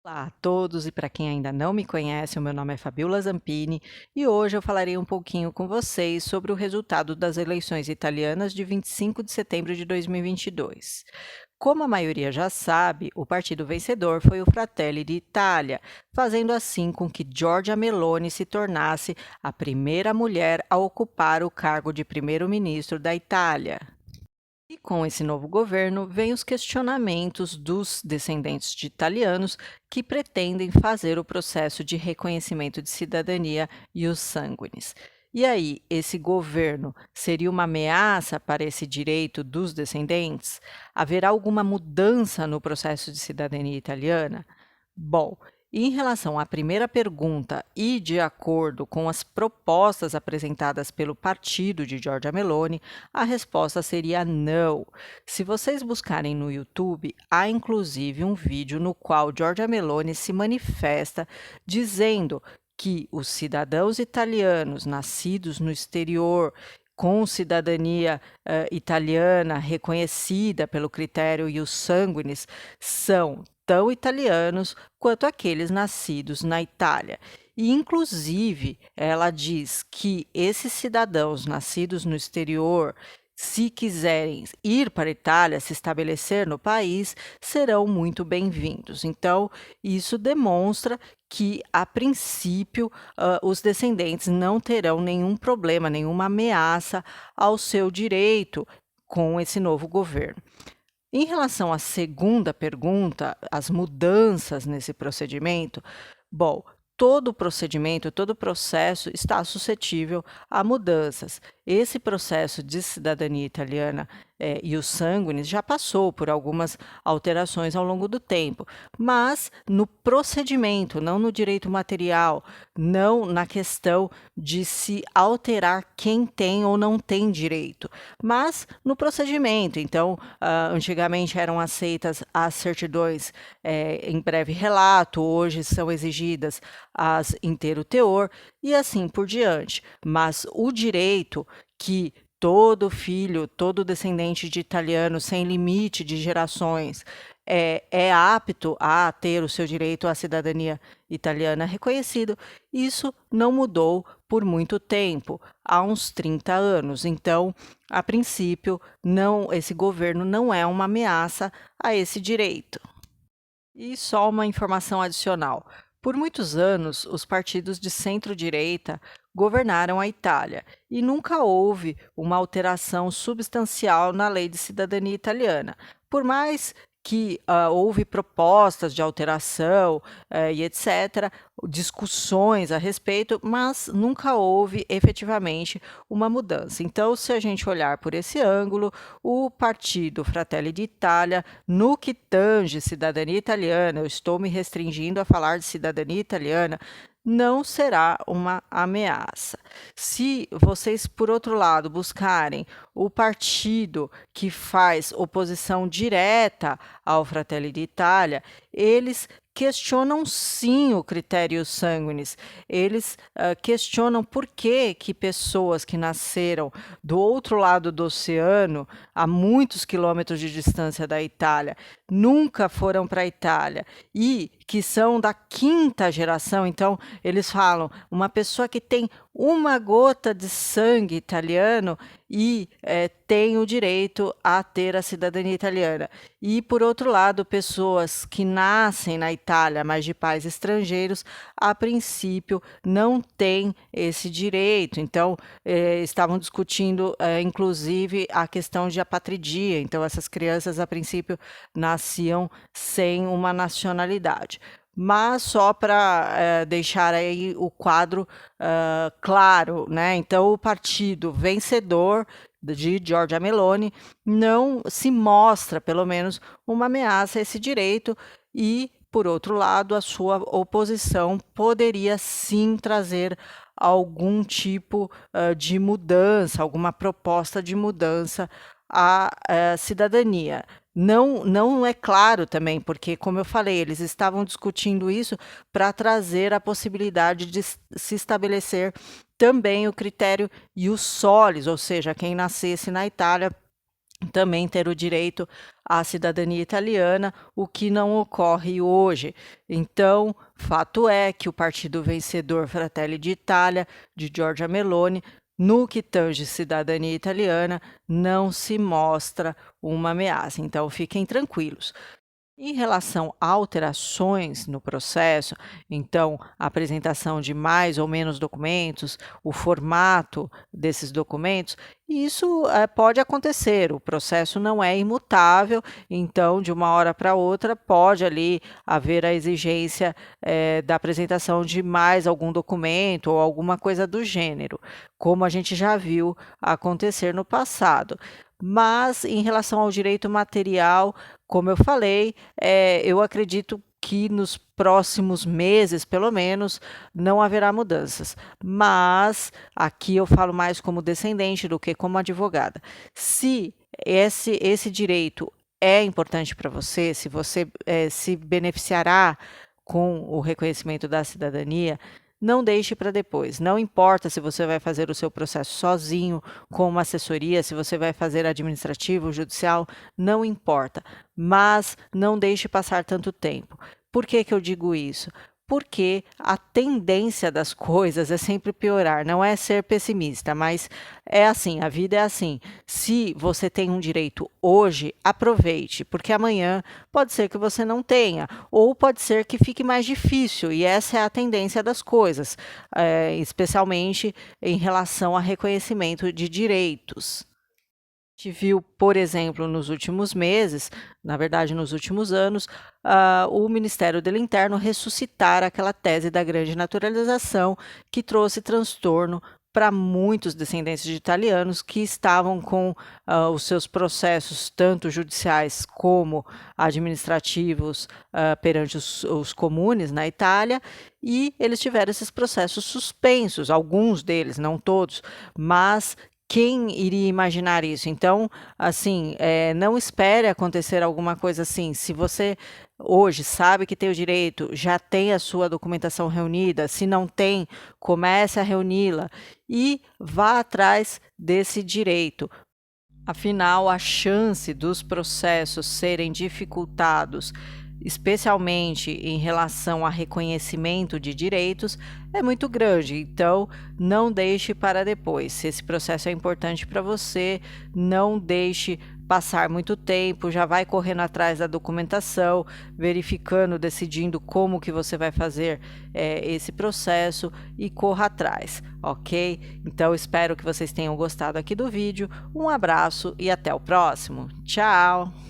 Olá a todos e para quem ainda não me conhece, o meu nome é Fabiola Zampini e hoje eu falarei um pouquinho com vocês sobre o resultado das eleições italianas de 25 de setembro de 2022. Como a maioria já sabe, o partido vencedor foi o Fratelli d'Italia, fazendo assim com que Giorgia Meloni se tornasse a primeira mulher a ocupar o cargo de primeiro-ministro da Itália. E com esse novo governo, vêm os questionamentos dos descendentes de italianos que pretendem fazer o processo de reconhecimento de cidadania ius sanguinis. E aí, esse governo seria uma ameaça para esse direito dos descendentes? Haverá alguma mudança no processo de cidadania italiana? Bom, em relação à primeira pergunta e de acordo com as propostas apresentadas pelo partido de Giorgia Meloni, a resposta seria não. Se vocês buscarem no YouTube, há inclusive um vídeo no qual Giorgia Meloni se manifesta dizendo que os cidadãos italianos nascidos no exterior com cidadania italiana reconhecida pelo critério ius sanguinis são tão italianos quanto aqueles nascidos na Itália. E, inclusive, ela diz que esses cidadãos nascidos no exterior, se quiserem ir para a Itália, se estabelecer no país, serão muito bem-vindos. Então, isso demonstra que, a princípio, os descendentes não terão nenhum problema, nenhuma ameaça ao seu direito com esse novo governo. Em relação à segunda pergunta, as mudanças nesse procedimento, bom, todo procedimento, todo processo está suscetível a mudanças. Esse processo de cidadania italiana e o sanguinis já passou por algumas alterações ao longo do tempo, mas no procedimento, não no direito material, não na questão de se alterar quem tem ou não tem direito, mas no procedimento. Então, antigamente eram aceitas as certidões em breve relato, hoje são exigidas as inteiro teor e assim por diante. Mas o direito que todo filho, todo descendente de italiano, sem limite de gerações, é apto a ter o seu direito à cidadania italiana reconhecido, isso não mudou por muito tempo, há uns 30 anos. Então, a princípio, não, esse governo não é uma ameaça a esse direito. E só uma informação adicional. Por muitos anos, os partidos de centro-direita governaram a Itália e nunca houve uma alteração substancial na lei de cidadania italiana. Por mais que houve propostas de alteração e etc., discussões a respeito, mas nunca houve efetivamente uma mudança. Então, se a gente olhar por esse ângulo, o partido Fratelli d'Italia, no que tange cidadania italiana, eu estou me restringindo a falar de cidadania italiana, não será uma ameaça. Se vocês, por outro lado, buscarem o partido que faz oposição direta ao Fratelli d'Italia, eles questionam sim o critério sanguinis. Eles questionam por que pessoas que nasceram do outro lado do oceano, a muitos quilômetros de distância da Itália, nunca foram para a Itália e que são da quinta geração. Então, eles falam, uma pessoa que tem uma gota de sangue italiano e tem o direito a ter a cidadania italiana. E, por outro lado, pessoas que nascem na Itália, mas de pais estrangeiros, a princípio não têm esse direito. Então, estavam discutindo, inclusive, a questão de apatridia. Então, essas crianças, a princípio, nasciam sem uma nacionalidade. Mas só para deixar aí o quadro claro, né? Então, o partido vencedor de Giorgia Meloni não se mostra, pelo menos, uma ameaça a esse direito e, por outro lado, a sua oposição poderia sim trazer algum tipo de mudança, alguma proposta de mudança à cidadania. Não é claro também, porque, como eu falei, eles estavam discutindo isso para trazer a possibilidade de se estabelecer também o critério ius solis, ou seja, quem nascesse na Itália também ter o direito à cidadania italiana, o que não ocorre hoje. Então, fato é que o partido vencedor Fratelli d'Italia, de Giorgia Meloni, no que tange cidadania italiana, não se mostra uma ameaça. Então, fiquem tranquilos. Em relação a alterações no processo, então, a apresentação de mais ou menos documentos, o formato desses documentos, isso pode acontecer, o processo não é imutável, então, de uma hora para outra, pode ali haver a exigência da apresentação de mais algum documento ou alguma coisa do gênero, como a gente já viu acontecer no passado. Mas, em relação ao direito material, como eu falei, eu acredito que nos próximos meses, pelo menos, não haverá mudanças. Mas aqui eu falo mais como descendente do que como advogada. Se esse direito é importante para você, se você se beneficiará com o reconhecimento da cidadania, não deixe para depois. Não importa se você vai fazer o seu processo sozinho, com uma assessoria, se você vai fazer administrativo, judicial, não importa. Mas não deixe passar tanto tempo. Por que que eu digo isso? Porque a tendência das coisas é sempre piorar, não é ser pessimista, mas é assim, a vida é assim. Se você tem um direito hoje, aproveite, porque amanhã pode ser que você não tenha, ou pode ser que fique mais difícil, e essa é a tendência das coisas, especialmente em relação a reconhecimento de direitos. A gente viu, por exemplo, nos últimos meses, na verdade, nos últimos anos, o Ministério do Interno ressuscitar aquela tese da grande naturalização que trouxe transtorno para muitos descendentes de italianos que estavam com os seus processos, tanto judiciais como administrativos, perante os comunes na Itália, e eles tiveram esses processos suspensos, alguns deles, não todos, mas quem iria imaginar isso? Então, assim, não espere acontecer alguma coisa assim. Se você hoje sabe que tem o direito, já tem a sua documentação reunida, se não tem, comece a reuni-la e vá atrás desse direito. Afinal, a chance dos processos serem dificultados, especialmente em relação a reconhecimento de direitos, é muito grande. Então, não deixe para depois. Se esse processo é importante para você, não deixe passar muito tempo, já vai correndo atrás da documentação, verificando, decidindo como que você vai fazer esse processo e corra atrás, ok? Então, espero que vocês tenham gostado aqui do vídeo. Um abraço e até o próximo. Tchau!